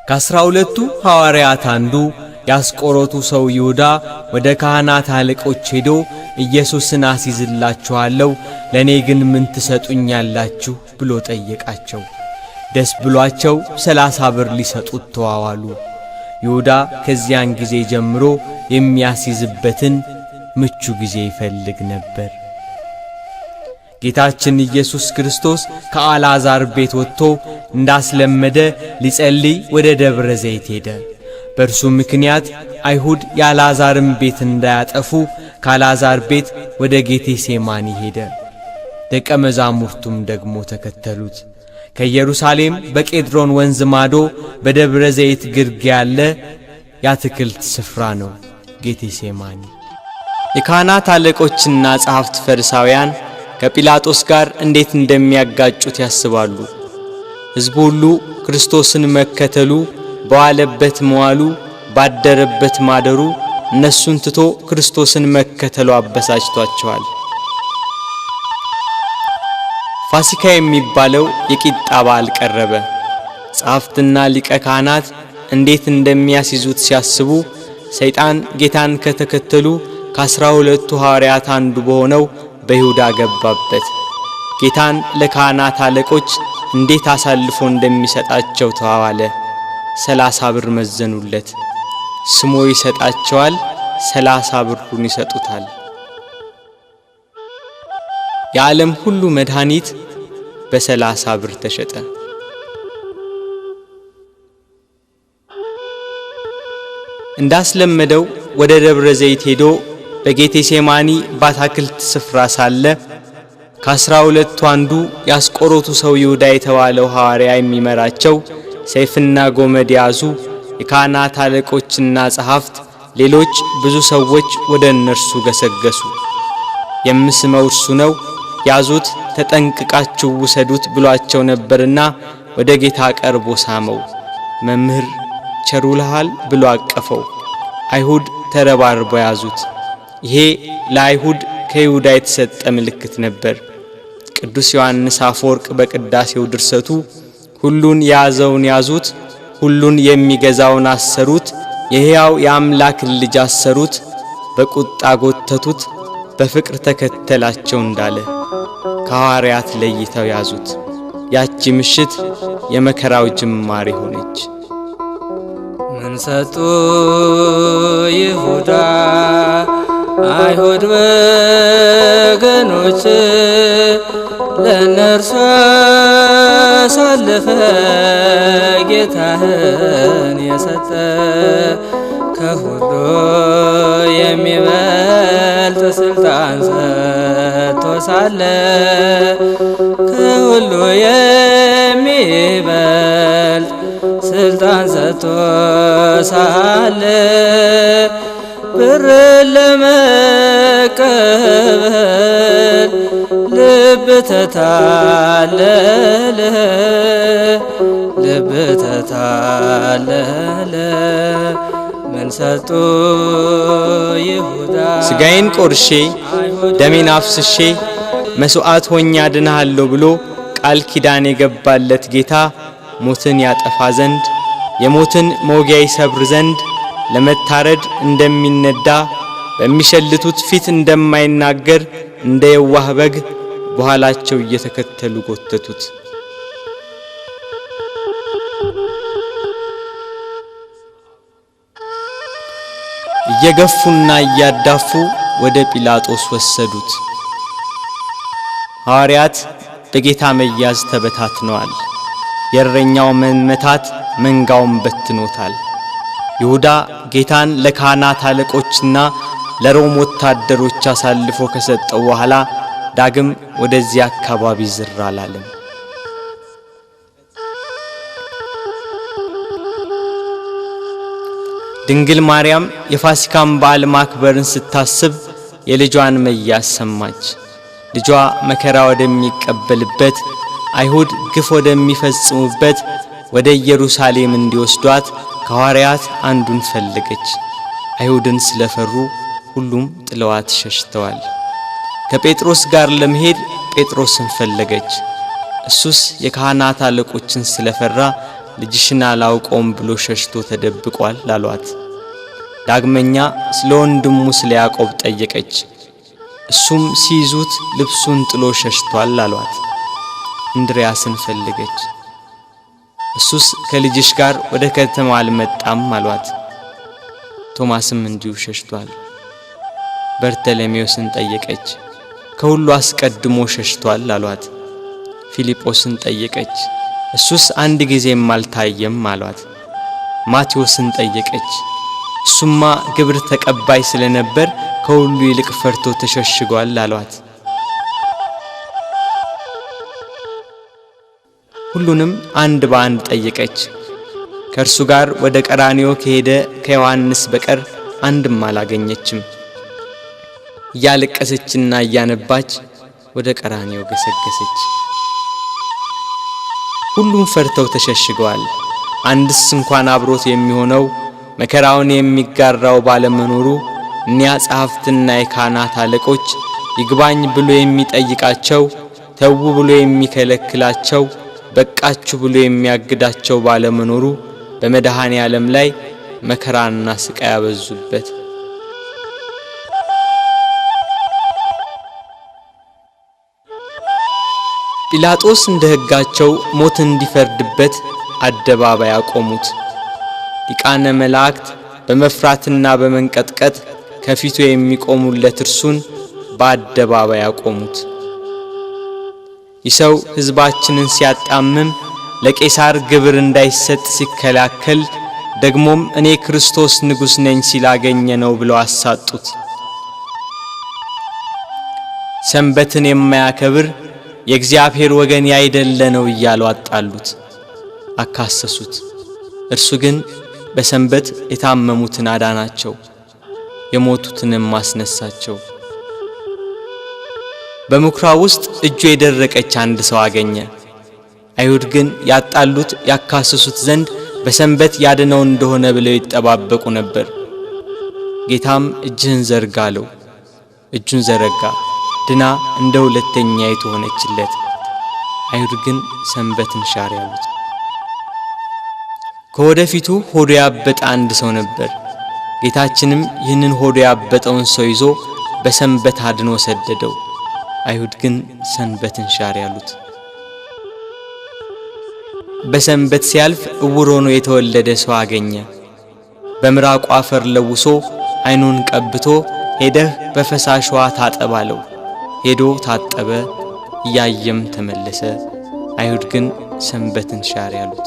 ከ12ቱ ሐዋርያት አንዱ ያስቆሮቱ ሰው ይሁዳ ወደ ካህናት አለቆች ሄዶ ኢየሱስን አስይዝላችኋለሁ፣ ለኔ ግን ምን ትሰጡኛላችሁ ብሎ ጠየቃቸው። ደስ ብሏቸው 30 ብር ሊሰጡት ተዋዋሉ። ይሁዳ ከዚያን ጊዜ ጀምሮ የሚያስይዝበትን ምቹ ጊዜ ይፈልግ ነበር። ጌታችን ኢየሱስ ክርስቶስ ከአልዓዛር ቤት ወጥቶ እንዳስለመደ ሊጸልይ ወደ ደብረ ዘይት ሄደ። በእርሱ ምክንያት አይሁድ የአልዓዛርን ቤት እንዳያጠፉ ከአልዓዛር ቤት ወደ ጌቴሴማኒ ሄደ። ደቀ መዛሙርቱም ደግሞ ተከተሉት። ከኢየሩሳሌም በቄድሮን ወንዝ ማዶ በደብረ ዘይት ግርጌ ያለ የአትክልት ስፍራ ነው ጌቴሴማኒ። የካህናት አለቆችና ጸሐፍት ፈሪሳውያን ከጲላጦስ ጋር እንዴት እንደሚያጋጩት ያስባሉ። ሕዝቡ ሁሉ ክርስቶስን መከተሉ፣ በዋለበት መዋሉ፣ ባደረበት ማደሩ እነሱን ትቶ ክርስቶስን መከተሉ አበሳጭቷቸዋል። ፋሲካ የሚባለው የቂጣ በዓል ቀረበ። ጸሐፍትና ሊቀ ካህናት እንዴት እንደሚያስይዙት ሲያስቡ ሰይጣን ጌታን ከተከተሉ ከ12ቱ ሐዋርያት አንዱ በሆነው በይሁዳ ገባበት። ጌታን ለካህናት አለቆች እንዴት አሳልፎ እንደሚሰጣቸው ተዋዋለ። 30 ብር መዘኑለት። ስሞ ይሰጣቸዋል፣ 30 ብሩን ይሰጡታል። የዓለም ሁሉ መድኃኒት በ30 ብር ተሸጠ። እንዳስለመደው ወደ ደብረ ዘይት ሄዶ በጌቴሴማኒ በአትክልት ስፍራ ሳለ ከ12ቱ አንዱ ያስቆሮቱ ሰው ይሁዳ የተባለው ሐዋርያ የሚመራቸው ሰይፍና ጎመድ ያዙ የካህናት አለቆችና ጸሐፍት፣ ሌሎች ብዙ ሰዎች ወደ እነርሱ ገሰገሱ። የምስመው እርሱ ነው፣ ያዙት፣ ተጠንቅቃችሁ ውሰዱት ብሏቸው ነበርና ወደ ጌታ ቀርቦ ሳመው። መምህር ቸሩልሃል ብሎ አቀፈው። አይሁድ ተረባርበው ያዙት። ይሄ ለአይሁድ ከይሁዳ የተሰጠ ምልክት ነበር። ቅዱስ ዮሐንስ አፈወርቅ በቅዳሴው ድርሰቱ ሁሉን ያዘውን ያዙት፣ ሁሉን የሚገዛውን አሰሩት፣ የሕያው የአምላክን ልጅ አሰሩት፣ በቁጣ ጎተቱት፣ በፍቅር ተከተላቸው እንዳለ ከሐዋርያት ለይተው ያዙት። ያቺ ምሽት የመከራው ጅማሬ ሆነች። ምን ሰጡ ይሁዳ አይሁድ ወገኖች ለነርሱ አሳልፈ ጌታህን የሰጠ ከሁሉ የሚበልጥ ስልጣን ሰጥቶ ሳለ ከሁሉ የሚበልጥ ስልጣን ሰጥቶ ሳለ ብር ለመቀበል ልብ ተታለለ፣ ልብ ተታለለ። ምን ሰጡ ይሁዳ ሥጋዬን ቆርሼ ደሜን አፍስሼ መሥዋዕት ሆኜ አድንሃለሁ ብሎ ቃል ኪዳን የገባለት ጌታ ሞትን ያጠፋ ዘንድ የሞትን መውጊያ ይሰብር ዘንድ ለመታረድ እንደሚነዳ በሚሸልቱት ፊት እንደማይናገር እንደ የዋህ በግ በኋላቸው እየተከተሉ ጎተቱት። እየገፉና እያዳፉ ወደ ጲላጦስ ወሰዱት። ሐዋርያት በጌታ መያዝ ተበታትነዋል። የእረኛው መመታት መንጋውን በትኖታል። ይሁዳ ጌታን ለካህናት አለቆችና ለሮም ወታደሮች አሳልፎ ከሰጠው በኋላ ዳግም ወደዚህ አካባቢ ዝር አላለም። ድንግል ማርያም የፋሲካን በዓል ማክበርን ስታስብ የልጇን መያዝ ሰማች። ልጇ መከራ ወደሚቀበልበት አይሁድ ግፍ ወደሚፈጽሙበት ወደ ኢየሩሳሌም እንዲወስዷት ከሐዋርያት አንዱን ፈለገች። አይሁድን ስለፈሩ ሁሉም ጥለዋት ሸሽተዋል። ከጴጥሮስ ጋር ለመሄድ ጴጥሮስን ፈለገች። እሱስ የካህናት አለቆችን ስለፈራ ልጅሽን አላውቀውም ብሎ ሸሽቶ ተደብቋል አሏት። ዳግመኛ ስለ ወንድሙ ስለ ያዕቆብ ጠየቀች። እሱም ሲይዙት ልብሱን ጥሎ ሸሽቷል አሏት። እንድርያስን ፈለገች። እሱስ ከልጅሽ ጋር ወደ ከተማ አልመጣም አሏት። ቶማስም እንዲሁ ሸሽቷል። በርተሎሜዎስን ጠየቀች። ከሁሉ አስቀድሞ ሸሽቷል አሏት። ፊልጶስን ጠየቀች። እሱስ አንድ ጊዜም አልታየም አሏት። ማቴዎስን ጠየቀች። እሱማ ግብር ተቀባይ ስለነበር ከሁሉ ይልቅ ፈርቶ ተሸሽጓል አሏት። ሁሉንም አንድ በአንድ ጠየቀች። ከእርሱ ጋር ወደ ቀራንዮ ከሄደ ከዮሐንስ በቀር አንድም አላገኘችም። እያለቀሰችና እያነባች ወደ ቀራንዮ ገሰገሰች። ሁሉም ፈርተው ተሸሽገዋል። አንድስ እንኳን አብሮት የሚሆነው መከራውን የሚጋራው ባለመኖሩ እኒያ ጸሐፍትና የካህናት አለቆች ይግባኝ ብሎ የሚጠይቃቸው፣ ተዉ ብሎ የሚከለክላቸው፣ በቃችሁ ብሎ የሚያግዳቸው ባለመኖሩ በመድኃኔ ዓለም ላይ መከራና ስቃይ ያበዙበት። ጲላጦስ እንደ ሕጋቸው ሞት እንዲፈርድበት አደባባይ አቆሙት። ሊቃነ መላእክት በመፍራትና በመንቀጥቀጥ ከፊቱ የሚቆሙለት እርሱን በአደባባይ አቆሙት። ይሰው ሕዝባችንን ሲያጣምም ለቄሳር ግብር እንዳይሰጥ ሲከላከል ደግሞም እኔ ክርስቶስ ንጉሥ ነኝ ሲላገኘ ነው ብለው አሳጡት። ሰንበትን የማያከብር የእግዚአብሔር ወገን ያይደለ ነው እያሉ አጣሉት፣ አካሰሱት። እርሱ ግን በሰንበት የታመሙትን አዳናቸው፣ የሞቱትንም አስነሳቸው። በምኵራብ ውስጥ እጁ የደረቀች አንድ ሰው አገኘ። አይሁድ ግን ያጣሉት ያካሰሱት ዘንድ በሰንበት ያድነው እንደሆነ ብለው ይጠባበቁ ነበር። ጌታም እጅህን ዘርጋ አለው። እጁን ዘረጋ፣ ድና እንደ ሁለተኛይቱ ሆነችለት። አይሁድ ግን ሰንበትን ሻር ያሉት። ከወደፊቱ ሆዱ ያበጠ አንድ ሰው ነበር። ጌታችንም ይህንን ሆዱ ያበጠውን ሰው ይዞ በሰንበት አድኖ ሰደደው። አይሁድ ግን ሰንበትን ሻር ያሉት። በሰንበት ሲያልፍ ዕውር ሆኖ የተወለደ ሰው አገኘ። በምራቁ አፈር ለውሶ አይኑን ቀብቶ ሄደህ በፈሳሽ ውሃ ታጠብ አለው። ሄዶ ታጠበ፣ እያየም ተመለሰ። አይሁድ ግን ሰንበትን ሻር ያሉት።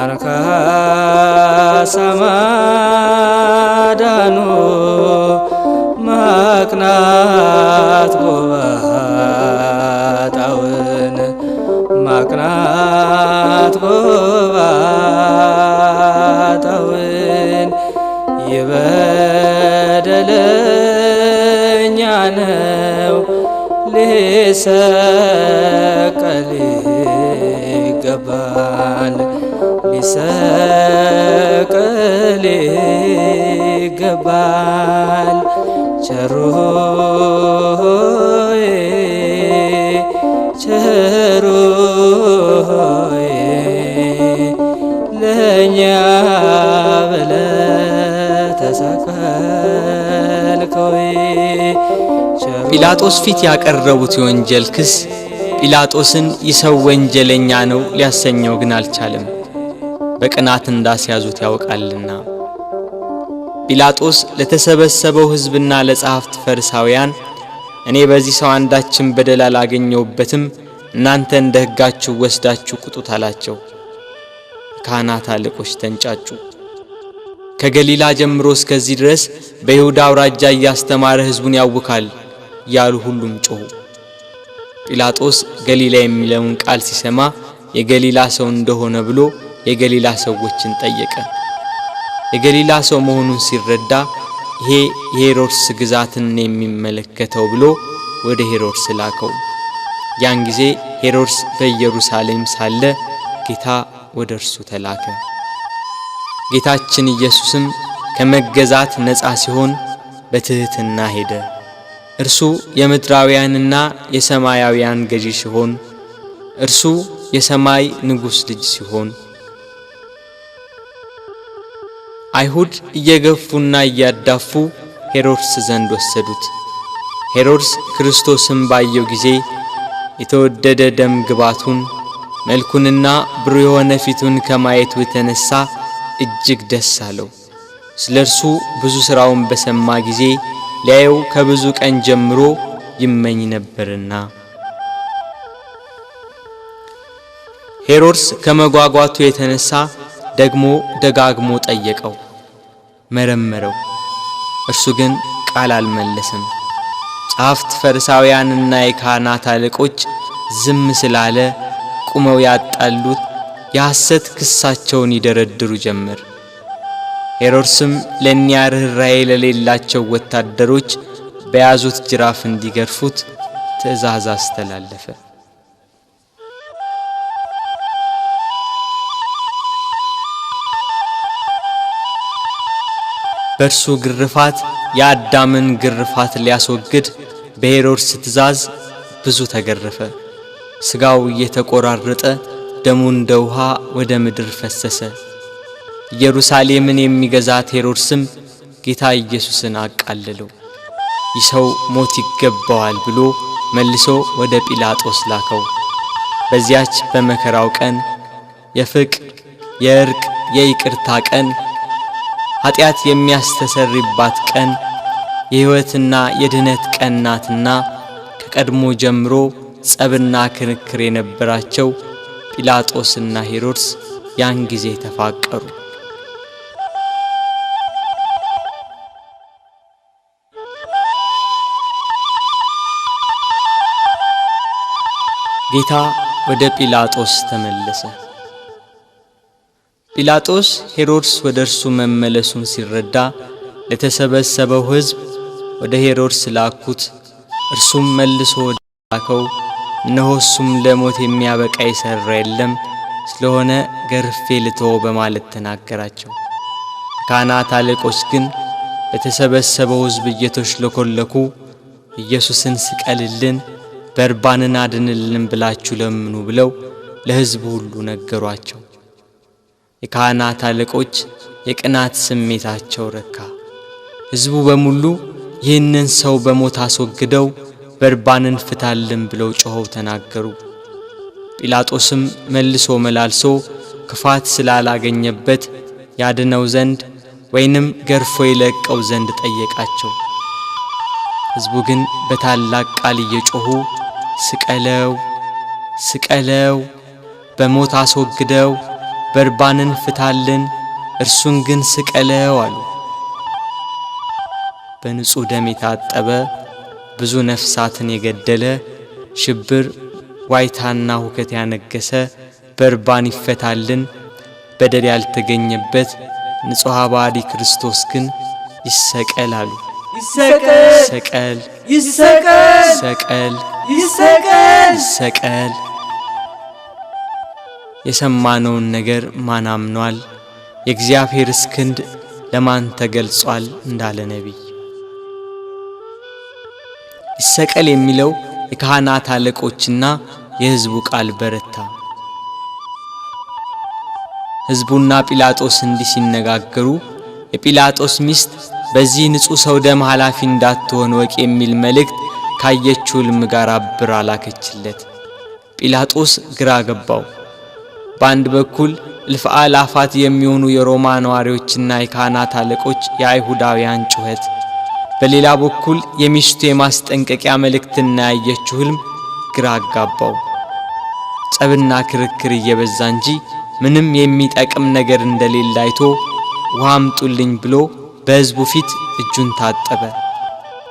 አንካ ሰማዳኑ ማቅናት ጎባጣውን ማቅናት ጎባጣውን ይበደለኛ ነው ሊሰቀል ይገባል ሊሰቀል ይገባል ቸሩ ሆይ ቸሩ ሆይ ለእኛ ብለህ ተሰቀልከው። ጲላጦስ ፊት ያቀረቡት የወንጀል ክስ ጲላጦስን ይሰው ወንጀለኛ ነው ሊያሰኘው ግን አልቻለም፣ በቅናት እንዳስያዙት ያውቃልና። ጲላጦስ ለተሰበሰበው ሕዝብና ለጸሐፍት ፈሪሳውያን እኔ በዚህ ሰው አንዳችን በደል አላገኘሁበትም፣ እናንተ እንደ ሕጋችሁ ወስዳችሁ ቁጡት አላቸው። ካህናት አለቆች ተንጫጩ። ከገሊላ ጀምሮ እስከዚህ ድረስ በይሁዳ አውራጃ እያስተማረ ሕዝቡን ያውካል ያሉ ሁሉም ጮኹ። ጲላጦስ ገሊላ የሚለውን ቃል ሲሰማ የገሊላ ሰው እንደሆነ ብሎ የገሊላ ሰዎችን ጠየቀ። የገሊላ ሰው መሆኑን ሲረዳ ይሄ የሄሮድስ ግዛትን የሚመለከተው ብሎ ወደ ሄሮድስ ላከው። ያን ጊዜ ሄሮድስ በኢየሩሳሌም ሳለ ጌታ ወደ እርሱ ተላከ። ጌታችን ኢየሱስም ከመገዛት ነፃ ሲሆን በትሕትና ሄደ። እርሱ የምድራውያንና የሰማያውያን ገዢ ሲሆን እርሱ የሰማይ ንጉሥ ልጅ ሲሆን አይሁድ እየገፉና እያዳፉ ሄሮድስ ዘንድ ወሰዱት። ሄሮድስ ክርስቶስን ባየው ጊዜ የተወደደ ደም ግባቱን መልኩንና ብሩህ የሆነ ፊቱን ከማየቱ የተነሳ እጅግ ደስ አለው። ስለርሱ ብዙ ሥራውን በሰማ ጊዜ ሊያየው ከብዙ ቀን ጀምሮ ይመኝ ነበርና። ሄሮድስ ከመጓጓቱ የተነሳ ደግሞ ደጋግሞ ጠየቀው፣ መረመረው። እርሱ ግን ቃል አልመለሰም። ጸሐፍት ፈሪሳውያንና የካህናት አለቆች ዝም ስላለ ቁመው ያጣሉት የሐሰት ክሳቸውን ይደረድሩ ጀመር። ሄሮድስም ለእኒያ ርኅራኄ ለሌላቸው ወታደሮች በያዙት ጅራፍ እንዲገርፉት ትእዛዝ አስተላለፈ። በእርሱ ግርፋት የአዳምን ግርፋት ሊያስወግድ በሄሮድስ ትእዛዝ ብዙ ተገረፈ። ሥጋው እየተቆራረጠ ደሙ እንደ ውሃ ወደ ምድር ፈሰሰ። ኢየሩሳሌምን የሚገዛት ሄሮድስም ጌታ ኢየሱስን አቃለለው። ይህ ሰው ሞት ይገባዋል ብሎ መልሶ ወደ ጲላጦስ ላከው። በዚያች በመከራው ቀን የፍቅር፣ የእርቅ፣ የይቅርታ ቀን፣ ኃጢአት የሚያስተሰርይባት ቀን፣ የሕይወትና የድኅነት ቀን ናትና ከቀድሞ ጀምሮ ጸብና ክርክር የነበራቸው ጲላጦስና ሄሮድስ ያን ጊዜ ተፋቀሩ። ጌታ ወደ ጲላጦስ ተመለሰ። ጲላጦስ ሄሮድስ ወደ እርሱ መመለሱን ሲረዳ ለተሰበሰበው ሕዝብ ወደ ሄሮድስ ላኩት። እርሱም መልሶ ወደ ላከው እነሆ እሱም ለሞት የሚያበቃ የሠራ የለም፣ ስለሆነ ገርፌ ልተወው በማለት ተናገራቸው። ካህናት አለቆች ግን በተሰበሰበው ሕዝብ እየተሽለኮለኩ ኢየሱስን ስቀልልን፣ በርባንን አድንልን ብላችሁ ለምኑ ብለው ለሕዝቡ ሁሉ ነገሯቸው። የካህናት አለቆች የቅናት ስሜታቸው ረካ። ሕዝቡ በሙሉ ይህንን ሰው በሞት አስወግደው በርባንን ፍታልን ብለው ጮኸው ተናገሩ። ጲላጦስም መልሶ መላልሶ ክፋት ስላላገኘበት ያድነው ዘንድ ወይንም ገርፎ ይለቀው ዘንድ ጠየቃቸው። ሕዝቡ ግን በታላቅ ቃል እየጮኹ ስቀለው፣ ስቀለው፣ በሞት አስወግደው፣ በርባንን ፍታልን፣ እርሱን ግን ስቀለው አሉ። በንጹሕ ደም የታጠበ ብዙ ነፍሳትን የገደለ ሽብር፣ ዋይታና ሁከት ያነገሰ በርባን ይፈታልን፣ በደል ያልተገኘበት ንጹሕ ባዲ ክርስቶስ ግን ይሰቀል አሉ። ይሰቀል፣ ይሰቀል፣ ይሰቀል፣ ይሰቀል፣ ይሰቀል። የሰማነውን ነገር ማን አምኗል? የእግዚአብሔርስ ክንድ ለማን ተገልጿል? እንዳለ ነቢይ። ይሰቀል የሚለው የካህናት አለቆችና የሕዝቡ ቃል በረታ። ሕዝቡና ጲላጦስ እንዲህ ሲነጋገሩ የጲላጦስ ሚስት በዚህ ንጹሕ ሰው ደም ኃላፊ እንዳትሆን ወቅ የሚል መልእክት ካየችው ሕልም ጋር አብራ ላከችለት። ጲላጦስ ግራ ገባው። በአንድ በኩል እልፍ አእላፋት የሚሆኑ የሮማ ነዋሪዎችና የካህናት አለቆች የአይሁዳውያን ጩኸት፣ በሌላ በኩል የሚስቱ የማስጠንቀቂያ መልእክትና ያየችው ሕልም ግራ አጋባው። ጸብና ክርክር እየበዛ እንጂ ምንም የሚጠቅም ነገር እንደሌለ አይቶ ውሃ አምጡልኝ ብሎ በሕዝቡ ፊት እጁን ታጠበ።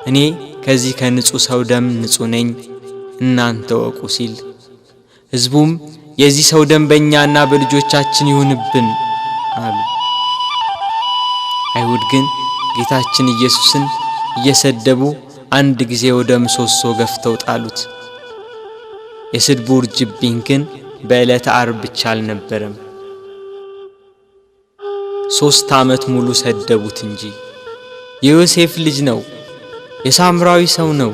እኔ ከዚህ ከንጹሕ ሰው ደም ንጹሕ ነኝ፣ እናንተ ወቁ ሲል፣ ሕዝቡም የዚህ ሰው ደም በእኛና በልጆቻችን ይሁንብን አሉ። አይሁድ ግን ጌታችን ኢየሱስን እየሰደቡ አንድ ጊዜ ወደ ምሰሶ ገፍተው ጣሉት። የስድቡ ውርጅብኝ ግን በዕለተ ዓርብ ብቻ አልነበረም፣ 3 ዓመት ሙሉ ሰደቡት እንጂ። የዮሴፍ ልጅ ነው፣ የሳምራዊ ሰው ነው፣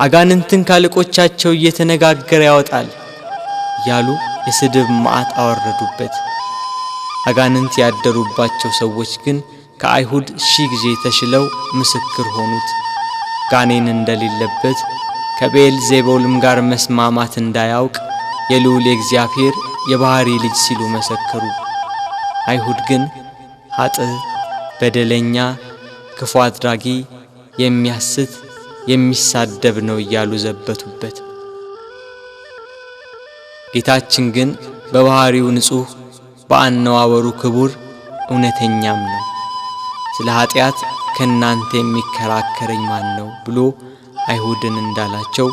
አጋንንትን ካለቆቻቸው እየተነጋገረ ያወጣል እያሉ የስድብ መዓት አወረዱበት። አጋንንት ያደሩባቸው ሰዎች ግን ከአይሁድ 1000 ጊዜ ተሽለው ምስክር ሆኑት። ጋኔን እንደሌለበት ከቤል ዜቡልም ጋር መስማማት እንዳያውቅ የልዑል እግዚአብሔር የባህሪ ልጅ ሲሉ መሰከሩ። አይሁድ ግን ኃጥእ፣ በደለኛ፣ ክፉ አድራጊ፣ የሚያስት፣ የሚሳደብ ነው እያሉ ዘበቱበት። ጌታችን ግን በባህሪው ንጹሕ፣ በአነዋወሩ ክቡር፣ እውነተኛም ነው። ስለ ኃጢአት ከናንተ የሚከራከረኝ ማን ነው ብሎ አይሁድን እንዳላቸው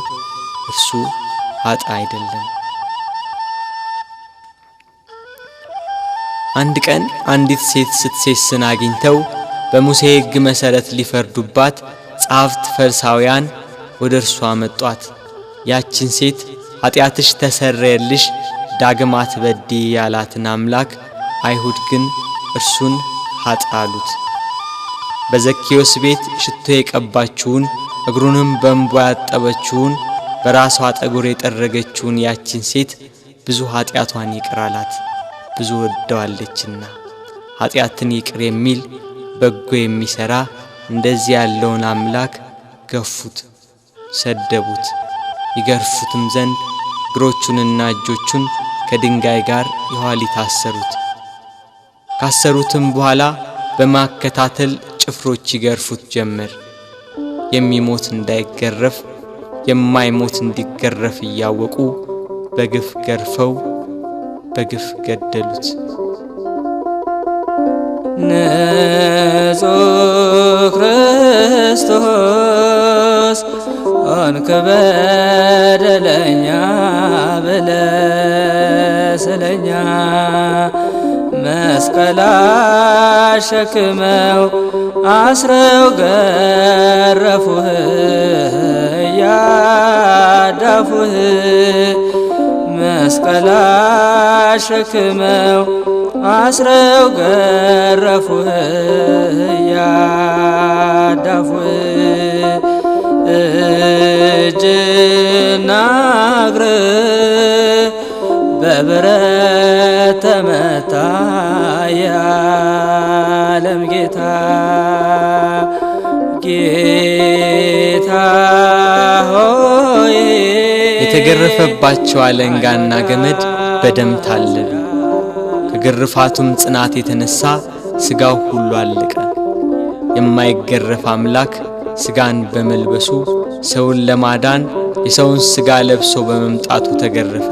እርሱ ኃጥእ አይደለም። አንድ ቀን አንዲት ሴት ስትሴስን አግኝተው በሙሴ ሕግ መሠረት ሊፈርዱባት ጸሐፍት ፈሪሳውያን ወደ እርሷ መጧት። ያችን ሴት ኃጢአትሽ ተሰረየልሽ፣ ዳግም አትበድዪ ያላትን አምላክ አይሁድ ግን እርሱን ኃጥእ አሉት። በዘኬዎስ ቤት ሽቶ የቀባችውን እግሩንም በእንባ ያጠበችውን በራሷ ጠጉር የጠረገችውን ያችን ሴት ብዙ ኃጢአቷን ይቅር አላት፣ ብዙ ወደዋለችና። ኃጢአትን ይቅር የሚል በጎ የሚሠራ እንደዚህ ያለውን አምላክ ገፉት፣ ሰደቡት። ይገርፉትም ዘንድ እግሮቹንና እጆቹን ከድንጋይ ጋር የኋሊት አሰሩት። ካሰሩትም በኋላ በማከታተል ጭፍሮች ይገርፉት ጀመር። የሚሞት እንዳይገረፍ የማይሞት እንዲገረፍ እያወቁ በግፍ ገርፈው በግፍ ገደሉት። ንጹሕ ክርስቶስ ሆንክ በደለኛ ብለህ ስለኛ መስቀል አሸክመው አስረው ገረፉህ እያዳፉህ መስቀል አሸክመው አስረው ገረፉህ እያዳፉህ እጅና እግርህ በብረት ተመታ የዓለም ጌታ ጌታ ሆይ የተገረፈባቸው አለንጋና ገመድ በደም ታለሉ። ከግርፋቱም ጽናት የተነሳ ሥጋው ሁሉ አለቀ። የማይገረፍ አምላክ ሥጋን በመልበሱ ሰውን ለማዳን የሰውን ሥጋ ለብሶ በመምጣቱ ተገረፈ።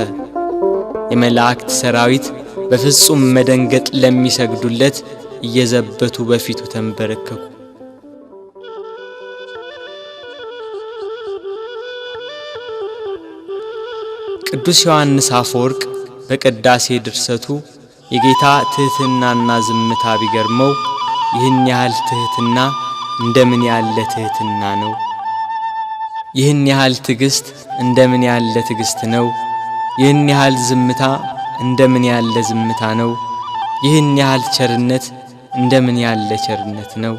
የመላእክት ሰራዊት በፍጹም መደንገጥ ለሚሰግዱለት እየዘበቱ በፊቱ ተንበረከኩ። ቅዱስ ዮሐንስ አፈወርቅ በቅዳሴ ድርሰቱ የጌታ ትሕትናና ዝምታ ቢገርመው ይህን ያህል ትሕትና እንደምን ያለ ትሕትና ነው! ይህን ያህል ትዕግስት እንደምን ያለ ትዕግስት ነው! ይህን ያህል ዝምታ እንደምን ያለ ዝምታ ነው! ይህን ያህል ቸርነት እንደምን ያለ ቸርነት ነው!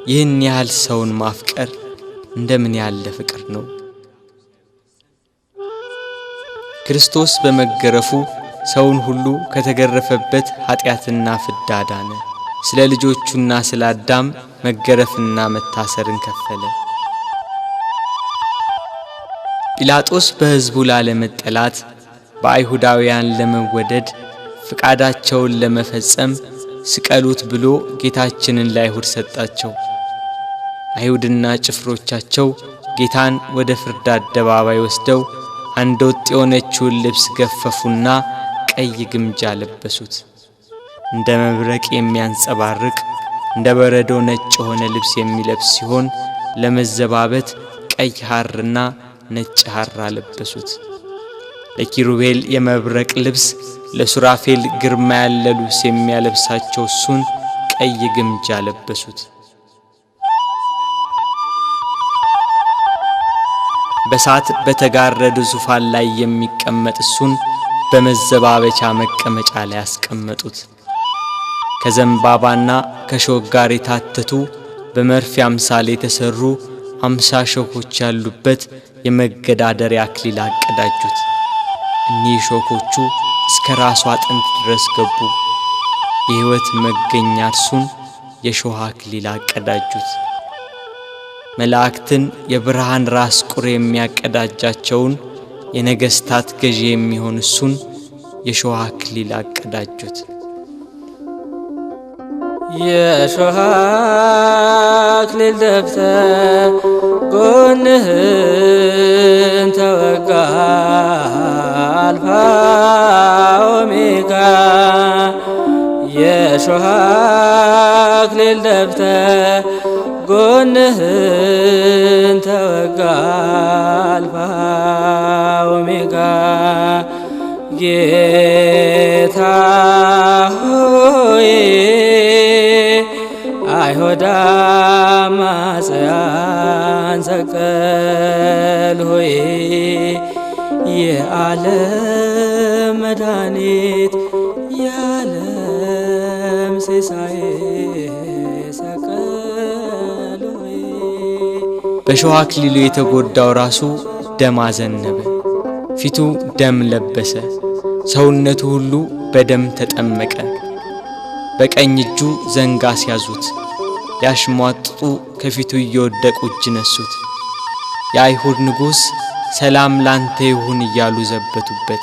ይህን ያህል ሰውን ማፍቀር እንደምን ያለ ፍቅር ነው! ክርስቶስ በመገረፉ ሰውን ሁሉ ከተገረፈበት ኃጢአትና ፍዳ ዳነ። ስለ ልጆቹና ስለ አዳም መገረፍና መታሰርን ከፈለ። ጲላጦስ በሕዝቡ ላለመጠላት በአይሁዳውያን ለመወደድ ፍቃዳቸውን ለመፈጸም ስቀሉት ብሎ ጌታችንን ለአይሁድ ሰጣቸው። አይሁድና ጭፍሮቻቸው ጌታን ወደ ፍርድ አደባባይ ወስደው አንድ ወጥ የሆነችውን ልብስ ገፈፉና ቀይ ግምጃ ለበሱት። እንደ መብረቅ የሚያንጸባርቅ እንደ በረዶ ነጭ የሆነ ልብስ የሚለብስ ሲሆን ለመዘባበት ቀይ ሐርና ነጭ ሐር አለበሱት። ለኪሩቤል የመብረቅ ልብስ፣ ለሱራፌል ግርማ ያለ ልብስ የሚያለብሳቸው እሱን ቀይ ግምጃ ለበሱት። በሳት በተጋረደ ዙፋን ላይ የሚቀመጥ እሱን በመዘባበቻ መቀመጫ ላይ ያስቀመጡት። ከዘንባባና ከሾህ ጋር የታተቱ በመርፌ አምሳል የተሰሩ 50 ሾሆች ያሉበት የመገዳደሪያ አክሊል አቀዳጁት። እኒህ ሾኮቹ እስከ ራሱ አጥንት ድረስ ገቡ። የሕይወት መገኛ እርሱን የሾህ አክሊል አቀዳጁት። መላእክትን የብርሃን ራስ ቁር የሚያቀዳጃቸውን የነገሥታት ገዢ የሚሆን እሱን የሾህ አክሊል አቀዳጁት። የሾህ አክሊል ደፍተህ ጎንህን ተወጋ አልፋ ኦሜጋ። የሾህ አክሊል ደፍተህ ጎንህን ተወጋ አልፋ ኦሜጋ። ጌታ ሆይ አይሁድ አማጽያን ሰቀል ሆይ የዓለም መድኃኒት የዓለም ሲሳይ ሰቀል ሆይ። በሾህ አክሊሉ የተጎዳው ራሱ ደም አዘነበ፣ ፊቱ ደም ለበሰ፣ ሰውነቱ ሁሉ በደም ተጠመቀ። በቀኝ እጁ ዘንግ አስያዙት፣ ሊያሽሟጥጡ ከፊቱ እየወደቁ እጅ ነሱት። የአይሁድ ንጉሥ ሰላም ላንተ ይሁን እያሉ ዘበቱበት።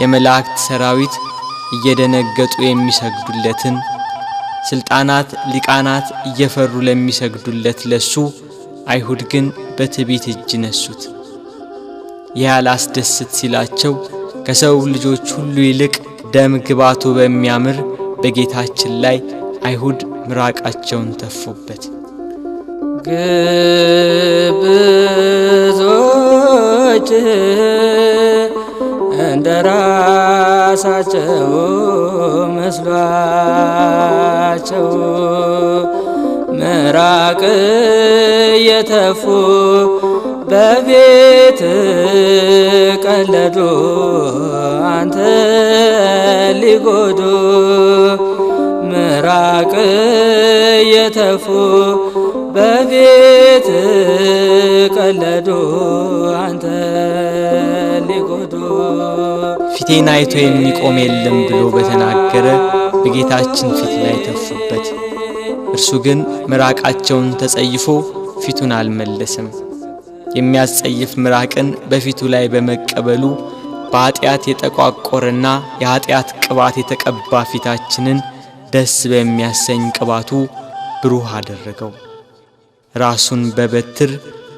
የመላእክት ሰራዊት እየደነገጡ የሚሰግዱለትን፣ ስልጣናት ሊቃናት እየፈሩ ለሚሰግዱለት ለሱ አይሁድ ግን በትዕቢት እጅ ነሱት። ያላስደስት ሲላቸው ከሰው ልጆች ሁሉ ይልቅ ደም ግባቱ በሚያምር በጌታችን ላይ አይሁድ ምራቃቸውን ተፉበት። ግብዞች እንደ ራሳቸው መስሏቸው ምራቅ የተፉ በቤት ቀለዱ አንተ ሊጎዱ። ምራቅ የተፉ በቤት ቀለዱ አንተ ሊጎዱ። ፊቴን አይቶ የሚቆም የለም ብሎ በተናገረ በጌታችን ፊት ላይ ተፉበት። እርሱ ግን ምራቃቸውን ተጸይፎ ፊቱን አልመለሰም። የሚያስጸይፍ ምራቅን በፊቱ ላይ በመቀበሉ በኃጢአት የተቋቆረና የኃጢአት ቅባት የተቀባ ፊታችንን ደስ በሚያሰኝ ቅባቱ ብሩህ አደረገው። ራሱን በበትር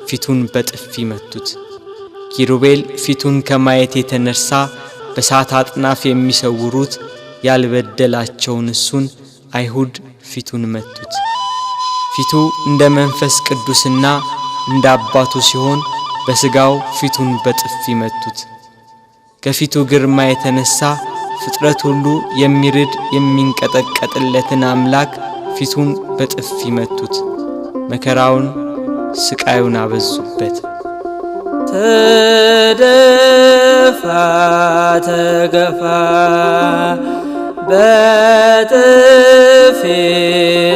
ፊቱን በጥፊ መቱት። ኪሩቤል ፊቱን ከማየት የተነሳ በሳት አጥናፍ የሚሰውሩት ያልበደላቸውን እሱን አይሁድ ፊቱን መቱት። ፊቱ እንደ መንፈስ ቅዱስና እንደ አባቱ ሲሆን በሥጋው ፊቱን በጥፊ መቱት። ከፊቱ ግርማ የተነሳ ፍጥረት ሁሉ የሚርድ የሚንቀጠቀጥለትን አምላክ ፊቱን በጥፊ መቱት። መከራውን ስቃዩን አበዙበት። ተደፋ ተገፋ በጥፊ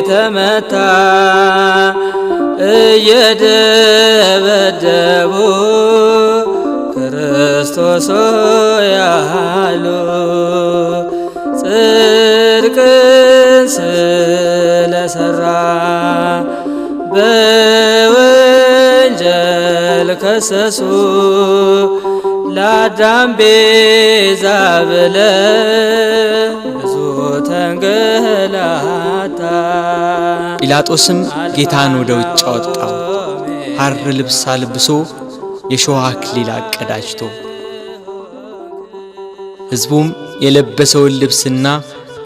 ተመታ እየደበደቡ ክርስቶስ ያሉ ጽድቅን ስለሰራ በወንጀል ከሰሱ ለአዳም ቤዛ ብለ ብዙ ተንገላታ። ጲላጦስም ጌታን ወደ ውጭ አወጣው፣ ሐር ልብስ አልብሶ የሾህ አክሊል አቀዳጅቶ። ሕዝቡም የለበሰውን ልብስና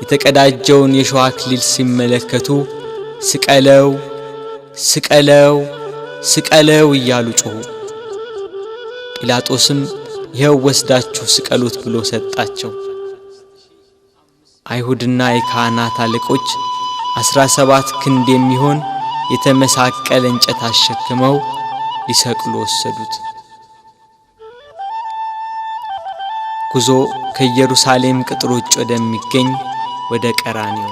የተቀዳጀውን የሾህ አክሊል ሲመለከቱ ስቀለው ስቀለው ስቀለው እያሉ ጮኹ። ጲላጦስም ይኸው ወስዳችሁ ስቀሉት ብሎ ሰጣቸው። አይሁድና የካህናት አለቆች 17 ክንድ የሚሆን የተመሳቀለ እንጨት አሸክመው ሊሰቅሉ ወሰዱት። ጉዞ ከኢየሩሳሌም ቅጥር ውጭ ወደሚገኝ ወደ ቀራንዮ።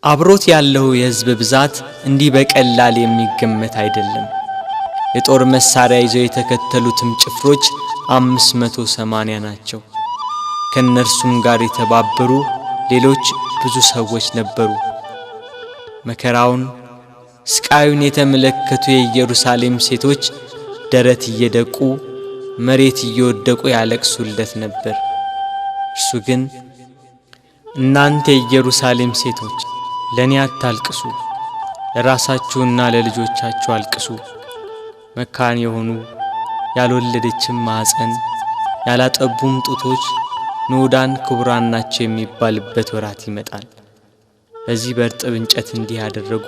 አብሮት ያለው የሕዝብ ብዛት እንዲህ በቀላል የሚገመት አይደለም። የጦር መሳሪያ ይዘው የተከተሉትም ጭፍሮች 580 ናቸው። ከነርሱም ጋር የተባበሩ ሌሎች ብዙ ሰዎች ነበሩ። መከራውን ስቃዩን የተመለከቱ የኢየሩሳሌም ሴቶች ደረት እየደቁ መሬት እየወደቁ ያለቅሱለት ነበር። እርሱ ግን እናንተ የኢየሩሳሌም ሴቶች ለኔ አታልቅሱ፣ ለራሳችሁና ለልጆቻችሁ አልቅሱ። መካን የሆኑ ያልወለደችም ማኅፀን ያላጠቡም ጡቶች ንዑዳን ክቡራን ናቸው የሚባልበት ወራት ይመጣል። በዚህ በእርጥብ እንጨት እንዲህ ያደረጉ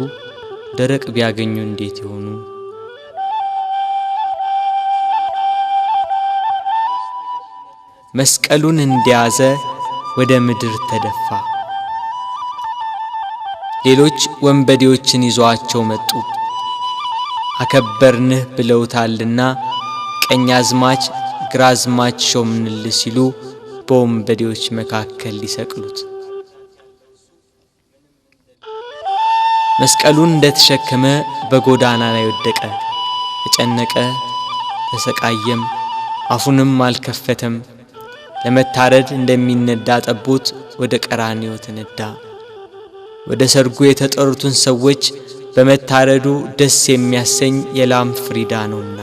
ደረቅ ቢያገኙ እንዴት ይሆኑ? መስቀሉን እንደያዘ ወደ ምድር ተደፋ። ሌሎች ወንበዴዎችን ይዘዋቸው መጡ። አከበርንህ ብለውታልና ቀኛዝማች ግራዝማች ሾምንልህ ሲሉ በወንበዴዎች መካከል ሊሰቅሉት። መስቀሉን እንደተሸከመ በጎዳና ላይ ወደቀ፣ ተጨነቀ፣ ተሰቃየም፣ አፉንም አልከፈተም። ለመታረድ እንደሚነዳ ጠቦት ወደ ቀራንዮ ተነዳ። ወደ ሰርጉ የተጠሩትን ሰዎች በመታረዱ ደስ የሚያሰኝ የላም ፍሪዳ ነውና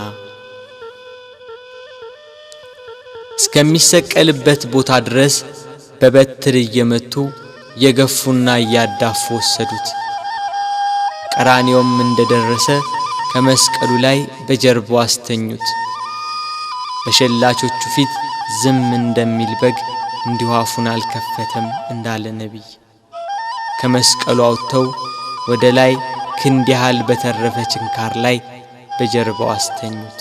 እስከሚሰቀልበት ቦታ ድረስ በበትር እየመቱ የገፉና እያዳፉ ወሰዱት። ቀራንዮም እንደደረሰ ከመስቀሉ ላይ በጀርባው አስተኙት። በሸላቾቹ ፊት ዝም እንደሚል በግ እንዲሁ አፉን አልከፈተም እንዳለ ነቢይ ከመስቀሉ አውጥተው ወደ ላይ ክንድ ያህል በተረፈ ችንካር ላይ በጀርባው አስተኙት።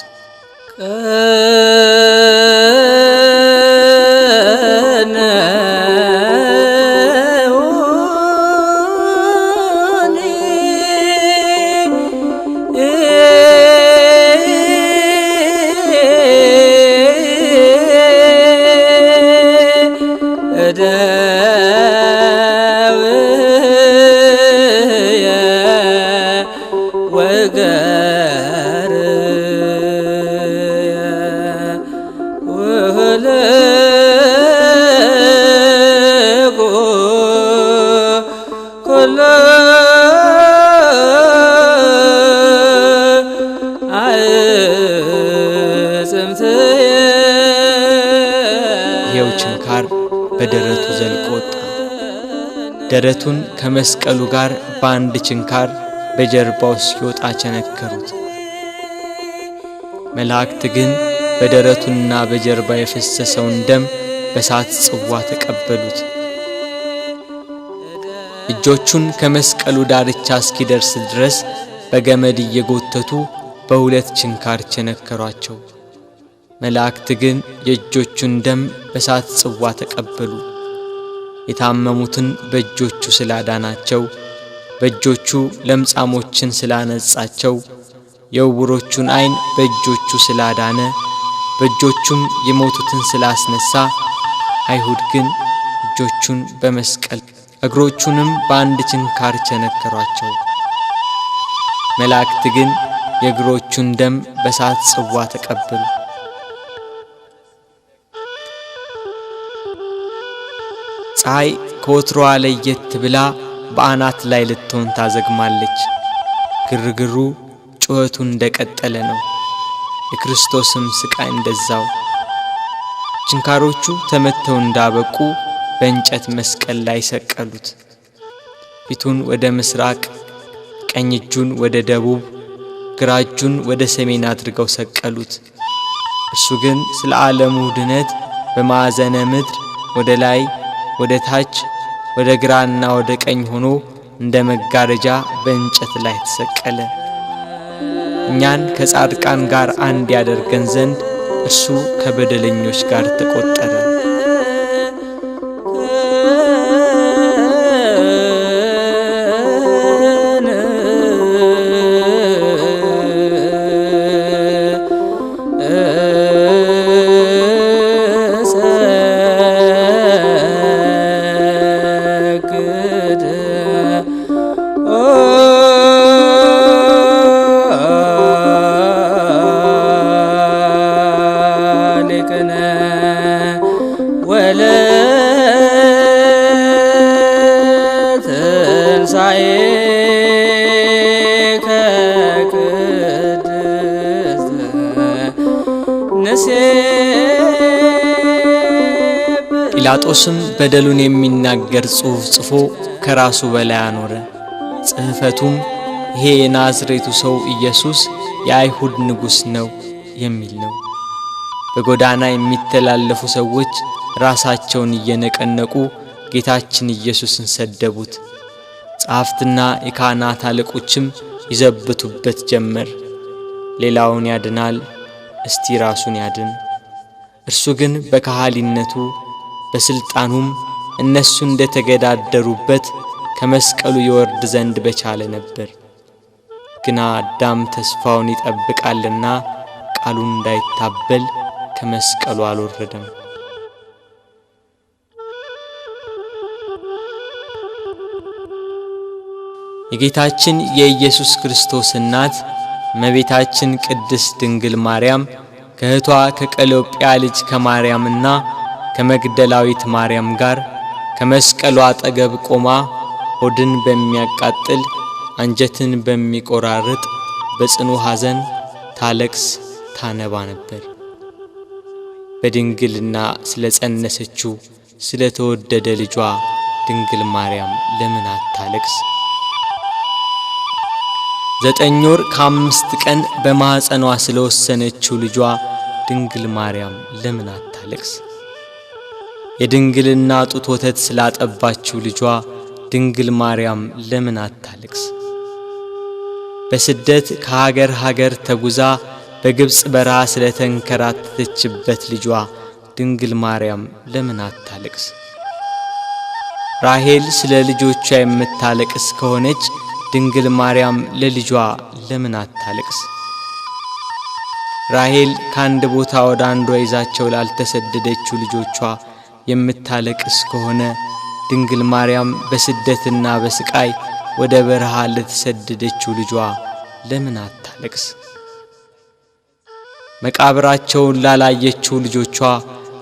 ይኸው ችንካር በደረቱ ዘልቆ ወጣ። ደረቱን ከመስቀሉ ጋር በአንድ ችንካር በጀርባው ሲወጣ ቸነከሩት። መላእክት ግን በደረቱና በጀርባ የፈሰሰውን ደም በሳት ጽዋ ተቀበሉት። እጆቹን ከመስቀሉ ዳርቻ እስኪደርስ ድረስ በገመድ እየጎተቱ በሁለት ችንካር ቸነከሯቸው። መላእክት ግን የእጆቹን ደም በሳት ጽዋ ተቀበሉ። የታመሙትን በእጆቹ ስላዳናቸው፣ በእጆቹ ለምጻሞችን ስላነጻቸው፣ የዕውሮቹን ዓይን በእጆቹ ስላዳነ፣ በእጆቹም የሞቱትን ስላስነሳ፣ አይሁድ ግን እጆቹን በመስቀል እግሮቹንም በአንድ ችንካር ቸነከሯቸው። መላእክት ግን የእግሮቹን ደም በሳት ጽዋ ተቀበሉ። ፀሐይ ከወትሮዋ ለየት ብላ በአናት ላይ ልትሆን ታዘግማለች። ግርግሩ ጩኸቱ እንደቀጠለ ነው። የክርስቶስም ስቃይ እንደዛው። ችንካሮቹ ተመተው እንዳበቁ በእንጨት መስቀል ላይ ሰቀሉት። ፊቱን ወደ ምስራቅ፣ ቀኝ እጁን ወደ ደቡብ፣ ግራ እጁን ወደ ሰሜን አድርገው ሰቀሉት። እርሱ ግን ስለ ዓለሙ ድነት በማዕዘነ ምድር ወደ ላይ ወደ ታች ወደ ግራና ወደ ቀኝ ሆኖ እንደ መጋረጃ በእንጨት ላይ ተሰቀለ። እኛን ከጻድቃን ጋር አንድ ያደርገን ዘንድ እርሱ ከበደለኞች ጋር ተቆጠረ። ጲላጦስም በደሉን የሚናገር ጽሑፍ ጽፎ ከራሱ በላይ አኖረ። ጽሕፈቱም ይሄ የናዝሬቱ ሰው ኢየሱስ የአይሁድ ንጉሥ ነው የሚል ነው። በጎዳና የሚተላለፉ ሰዎች ራሳቸውን እየነቀነቁ ጌታችን ኢየሱስን ሰደቡት። ጸሐፍትና የካህናት አለቆችም ይዘብቱበት ጀመር። ሌላውን ያድናል፣ እስቲ ራሱን ያድን። እርሱ ግን በካህሊነቱ በስልጣኑም እነሱ እንደተገዳደሩበት ከመስቀሉ ይወርድ ዘንድ በቻለ ነበር። ግና አዳም ተስፋውን ይጠብቃልና ቃሉን እንዳይታበል ከመስቀሉ አልወረደም። የጌታችን የኢየሱስ ክርስቶስ እናት እመቤታችን ቅድስት ድንግል ማርያም ከእህቷ ከቀሎጵያ ልጅ ከማርያምና ከመግደላዊት ማርያም ጋር ከመስቀሉ አጠገብ ቆማ ሆድን በሚያቃጥል አንጀትን በሚቆራርጥ በጽኑ ሐዘን ታለቅስ ታነባ ነበር። በድንግልና ስለጸነሰችው ስለተወደደ ልጇ ድንግል ማርያም ለምን አታለቅስ? 9 ወር ከ5 ቀን በማኅፀኗ ስለወሰነችው ልጇ ድንግል ማርያም ለምን አታለቅስ? የድንግልና ጡት ወተት ስላጠባችው ልጇ ድንግል ማርያም ለምን አታለቅስ? በስደት ከሀገር ሀገር ተጉዛ በግብጽ በረሃ ስለተንከራተተችበት ልጇ ድንግል ማርያም ለምን አታለቅስ? ራሔል ስለ ልጆቿ የምታለቅስ ከሆነች ድንግል ማርያም ለልጇ ለምን አታለቅስ? ራሔል ከአንድ ቦታ ወደ አንዷ ይዛቸው ላልተሰደደችው ልጆቿ የምታለቅስ ከሆነ ድንግል ማርያም በስደትና በስቃይ ወደ በረሃ ለተሰደደችው ልጇ ለምን አታለቅስ? መቃብራቸውን ላላየችው ልጆቿ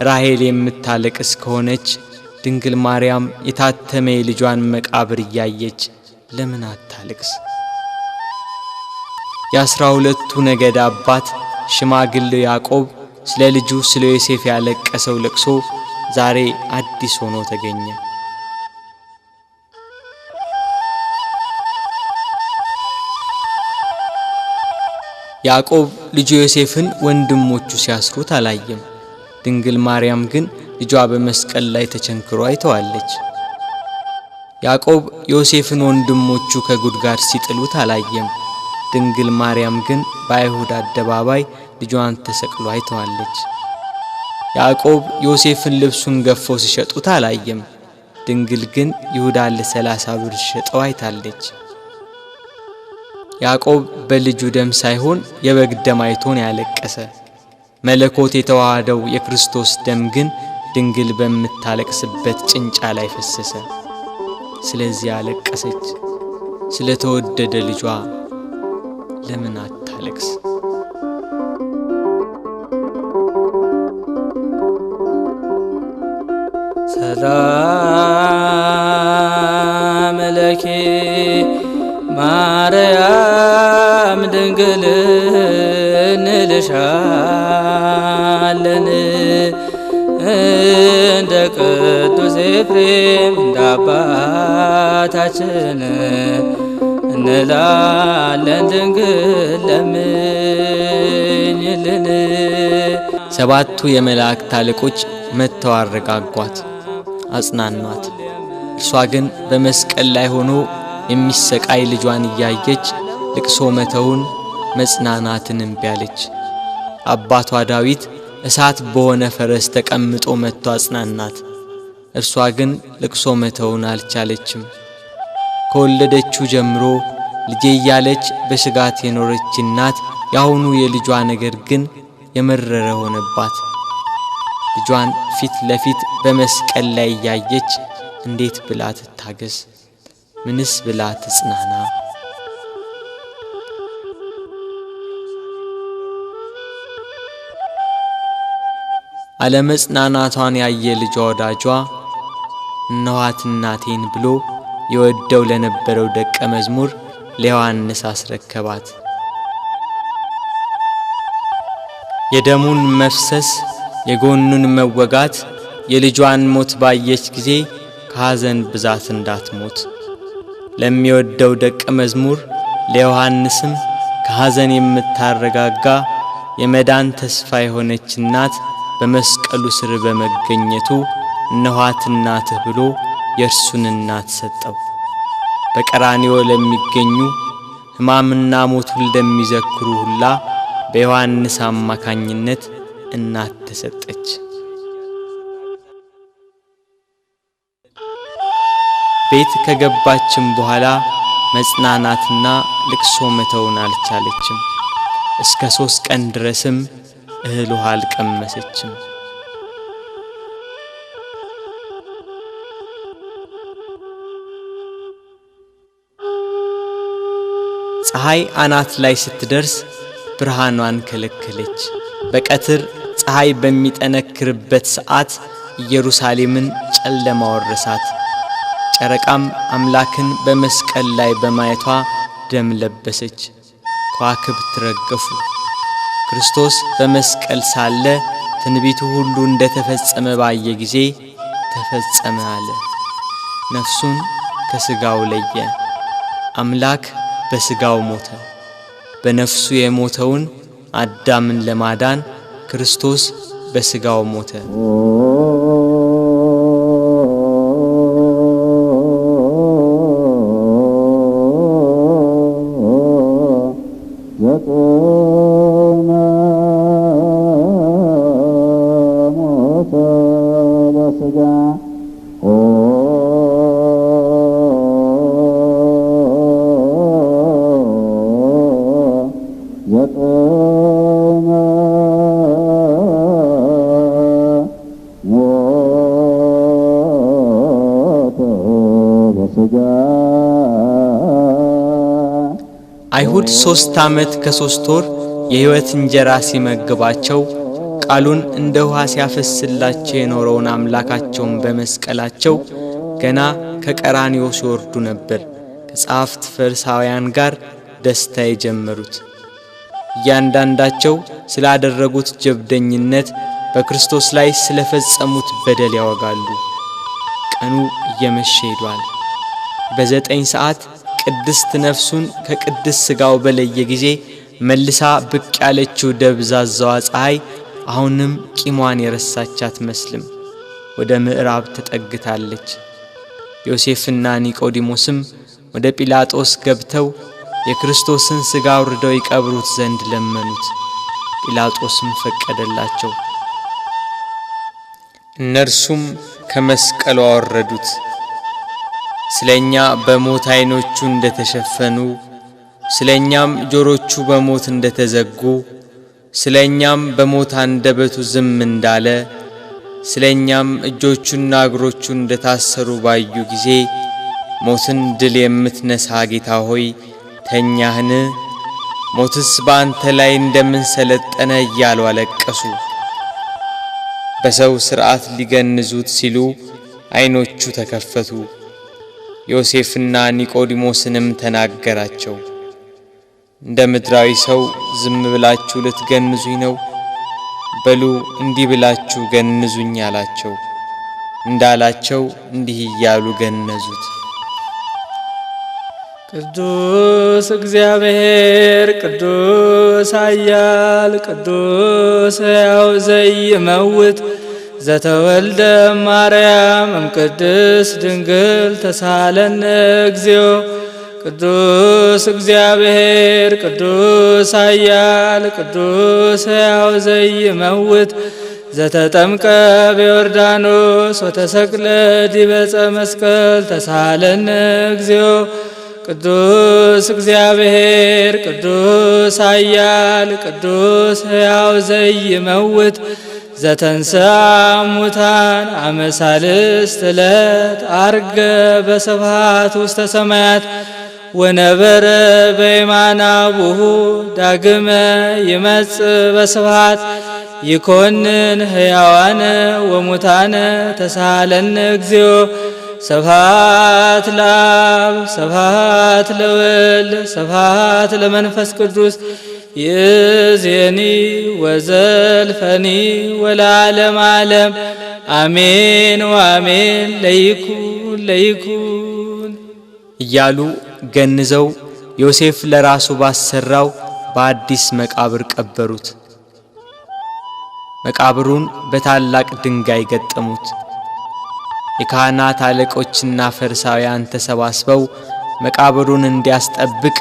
ራሔል የምታለቅስ ከሆነች ድንግል ማርያም የታተመ የልጇን መቃብር እያየች ለምን አታለቅስ? የ12ቱ ነገድ አባት ሽማግሌው ያዕቆብ ስለ ልጁ ስለ ዮሴፍ ያለቀሰው ለቅሶ ዛሬ አዲስ ሆኖ ተገኘ። ያዕቆብ ልጁ ዮሴፍን ወንድሞቹ ሲያስሩት አላየም። ድንግል ማርያም ግን ልጇ በመስቀል ላይ ተቸንክሮ አይተዋለች። ያዕቆብ ዮሴፍን ወንድሞቹ ከጉድጓድ ሲጥሉት አላየም። ድንግል ማርያም ግን በአይሁድ አደባባይ ልጇን ተሰቅሎ አይተዋለች። ያዕቆብ ዮሴፍን ልብሱን ገፈው ሲሸጡት አላየም። ድንግል ግን ይሁዳን ለ30 ብር ሸጠው አይታለች። ያዕቆብ በልጁ ደም ሳይሆን የበግ ደም አይቶን ያለቀሰ። መለኮት የተዋሃደው የክርስቶስ ደም ግን ድንግል በምታለቅስበት ጭንጫ ላይ ፈሰሰ። ስለዚህ አለቀሰች። ስለተወደደ ልጇ ለምን አታለቅስ? ሰላም ለኪ ማርያም ድንግል እንልሻለን እንደ ቅዱስ ኤፍሬም እንደ አባታችን እንላለን ድንግል ለምኝልን። 7ቱ የመላእክት አለቆች መጥተው አረጋጓት፣ አጽናኗት። እርሷ ግን በመስቀል ላይ ሆኖ የሚሰቃይ ልጇን እያየች ልቅሶ መተውን መጽናናትን እምቢ አለች። አባቷ ዳዊት እሳት በሆነ ፈረስ ተቀምጦ መጥቶ አጽናናት። እርሷ ግን ልቅሶ መተውን አልቻለችም። ከወለደችው ጀምሮ ልጄ እያለች በስጋት የኖረች እናት ያሁኑ የልጇ ነገር ግን የመረረ ሆነባት። ልጇን ፊት ለፊት በመስቀል ላይ እያየች እንዴት ብላ ትታገስ? ምንስ ብላ ትጽናና? አለመጽናናቷን ያየ ልጇ ወዳጇ እነኋት እናቴን ብሎ የወደው ለነበረው ደቀ መዝሙር ለዮሐንስ አስረከባት። የደሙን መፍሰስ የጎኑን መወጋት የልጇን ሞት ባየች ጊዜ ከሐዘን ብዛት እንዳትሞት ለሚወደው ደቀ መዝሙር ለዮሐንስም ከሐዘን የምታረጋጋ የመዳን ተስፋ የሆነች እናት በመስቀሉ ስር በመገኘቱ እነኋት እናትህ ብሎ የእርሱን እናት ሰጠው። በቀራንዮ ለሚገኙ ሕማምና ሞቱን ለሚዘክሩ ሁላ በዮሐንስ አማካኝነት እናት ተሰጠች። ቤት ከገባችም በኋላ መጽናናትና ልቅሶ መተውን አልቻለችም። እስከ 3 ቀን ድረስም እህል ውሃ አልቀመሰችም። ፀሐይ አናት ላይ ስትደርስ ብርሃኗን ከለከለች። በቀትር ፀሐይ በሚጠነክርበት ሰዓት ኢየሩሳሌምን ጨለማ ወረሳት። ጨረቃም አምላክን በመስቀል ላይ በማየቷ ደም ለበሰች። ከዋክብት ረገፉ። ክርስቶስ በመስቀል ሳለ ትንቢቱ ሁሉ እንደተፈጸመ ባየ ጊዜ ተፈጸመ አለ። ነፍሱን ከሥጋው ለየ። አምላክ በሥጋው ሞተ። በነፍሱ የሞተውን አዳምን ለማዳን ክርስቶስ በሥጋው ሞተ። አይሁድ 3 ዓመት ከ3 ወር የሕይወት እንጀራ ሲመግባቸው ቃሉን እንደ ውሃ ሲያፈስላቸው የኖረውን አምላካቸውን በመስቀላቸው ገና ከቀራንዮ ሲወርዱ ነበር ከጸሐፍት ፈሪሳውያን ጋር ደስታ የጀመሩት። እያንዳንዳቸው ስላደረጉት ጀብደኝነት በክርስቶስ ላይ ስለፈጸሙት በደል ያወጋሉ። ቀኑ እየመሸ ሄዷል። በ9 ሰዓት ቅድስት ነፍሱን ከቅድስ ሥጋው በለየ ጊዜ መልሳ ብቅ ያለችው ደብዛዛዋ ፀሐይ አሁንም ቂሟን የረሳች አትመስልም። ወደ ምዕራብ ተጠግታለች። ዮሴፍና ኒቆዲሞስም ወደ ጲላጦስ ገብተው የክርስቶስን ሥጋ አውርደው ይቀብሩት ዘንድ ለመኑት። ጲላጦስም ፈቀደላቸው። እነርሱም ከመስቀሉ አወረዱት። ስለኛ በሞት ዓይኖቹ እንደተሸፈኑ ስለኛም ጆሮቹ በሞት እንደተዘጉ ስለኛም በሞት አንደበቱ ዝም እንዳለ ስለኛም እጆቹና እግሮቹ እንደታሰሩ ባዩ ጊዜ ሞትን ድል የምትነሳ ጌታ ሆይ ተኛህን? ሞትስ በአንተ ላይ እንደምን ሰለጠነ እያሉ አለቀሱ። በሰው ሥርዓት ሊገንዙት ሲሉ ዓይኖቹ ተከፈቱ። ዮሴፍና ኒቆዲሞስንም ተናገራቸው። እንደ ምድራዊ ሰው ዝም ብላችሁ ልትገንዙኝ ነው? በሉ እንዲህ ብላችሁ ገንዙኝ አላቸው። እንዳላቸው እንዲህ እያሉ ገነዙት። ቅዱስ እግዚአብሔር ቅዱስ ኃያል ቅዱስ ሕያው ዘይመውት ዘተወልደ ማርያም እምቅድስት ድንግል ተሳለነ እግዚኦ። ቅዱስ እግዚአብሔር ቅዱስ ኃያል ቅዱስ ሕያው ዘይመውት ዘተጠምቀ በዮርዳኖስ ወተሰቅለ ዲበ ዕፀ መስቀል ተሳለነ እግዚኦ። ቅዱስ እግዚአብሔር ቅዱስ ኃያል ቅዱስ ሕያው ዘይመውት ዘተንሥአ እሙታን አመ ሣልስት ዕለት ዐርገ በስብሐት ውስተ ሰማያት ወነበረ በየማነ አቡሁ ዳግመ ይመጽእ በስብሐት ይኰንን ሕያዋነ ወሙታነ ተሳሃለነ እግዚኦ። ስብሐት ለአብ ስብሐት ለወልድ ስብሐት ለመንፈስ ቅዱስ ይእዜኒ ወዘልፈኒ ወለዓለመ ዓለም አሜን ወአሜን ለይኩን ለይኩን እያሉ ገንዘው ዮሴፍ ለራሱ ባሰራው በአዲስ መቃብር ቀበሩት። መቃብሩን በታላቅ ድንጋይ ገጠሙት። የካህናት አለቆችና ፈሪሳውያን ተሰባስበው መቃብሩን እንዲያስጠብቅ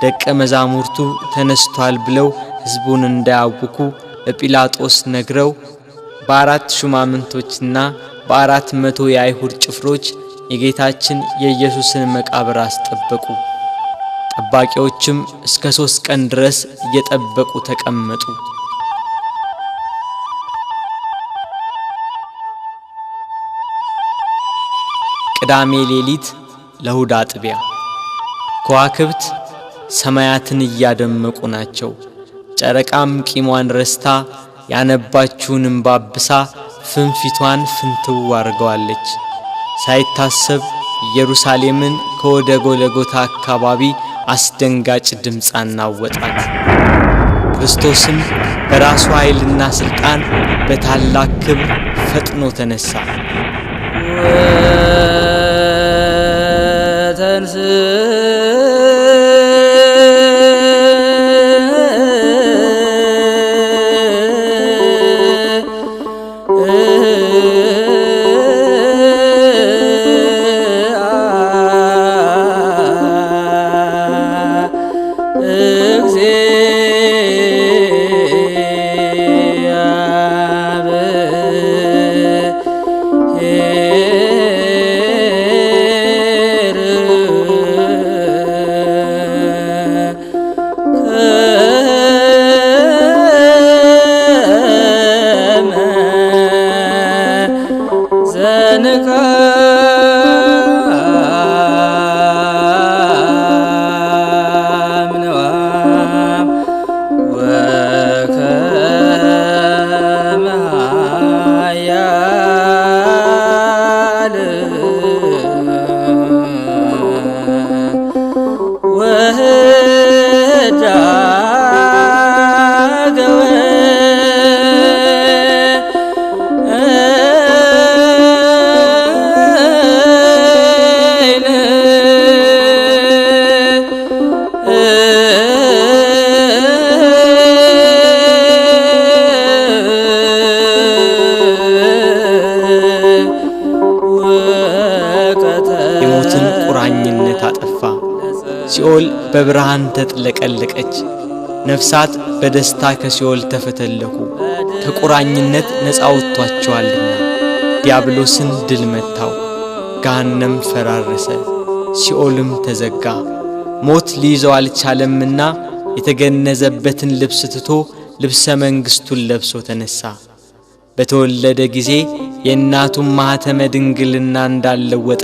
ደቀ መዛሙርቱ ተነስቷል ብለው ሕዝቡን እንዳያውኩ ለጲላጦስ ነግረው በ4 ሹማምንቶችና በ400 የአይሁድ ጭፍሮች የጌታችን የኢየሱስን መቃብር አስጠበቁ። ጠባቂዎችም እስከ 3 ቀን ድረስ እየጠበቁ ተቀመጡ። ቅዳሜ ሌሊት ለእሁድ አጥቢያ ከዋክብት ሰማያትን እያደመቁ ናቸው። ጨረቃም ቂሟን ረስታ ያነባችውን እንባ አብሳ ፍንፊቷን ፍንትው አርገዋለች። ሳይታሰብ ኢየሩሳሌምን ከወደ ጎለጎታ አካባቢ አስደንጋጭ ድምፅ አናወጣት። ክርስቶስም በራሱ ኃይልና ሥልጣን በታላቅ ክብር ፈጥኖ ተነሳ። የሞትን ቁራኝነት አጠፋ። ሲኦል በብርሃን ተጥለቀለቀች። ነፍሳት በደስታ ከሲኦል ተፈተለኩ። ከቁራኝነት ነፃ ወጥቷቸዋልና። ዲያብሎስን ድል መታው። ገሃነም ፈራረሰ፣ ሲኦልም ተዘጋ። ሞት ሊይዘው አልቻለምና የተገነዘበትን ልብስ ትቶ ልብሰ መንግሥቱን ለብሶ ተነሳ። በተወለደ ጊዜ የእናቱን ማኅተመ ድንግልና እንዳለወጠ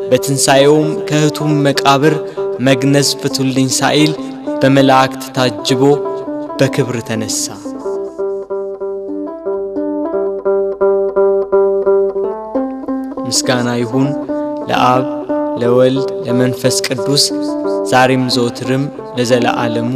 በትንሣኤውም ከእህቱም መቃብር መግነዝ ፍቱልኝ ሳይል በመላእክት ታጅቦ በክብር ተነሳ። ምስጋና ይሁን ለአብ ለወልድ ለመንፈስ ቅዱስ ዛሬም ዘወትርም ለዘለዓለሙ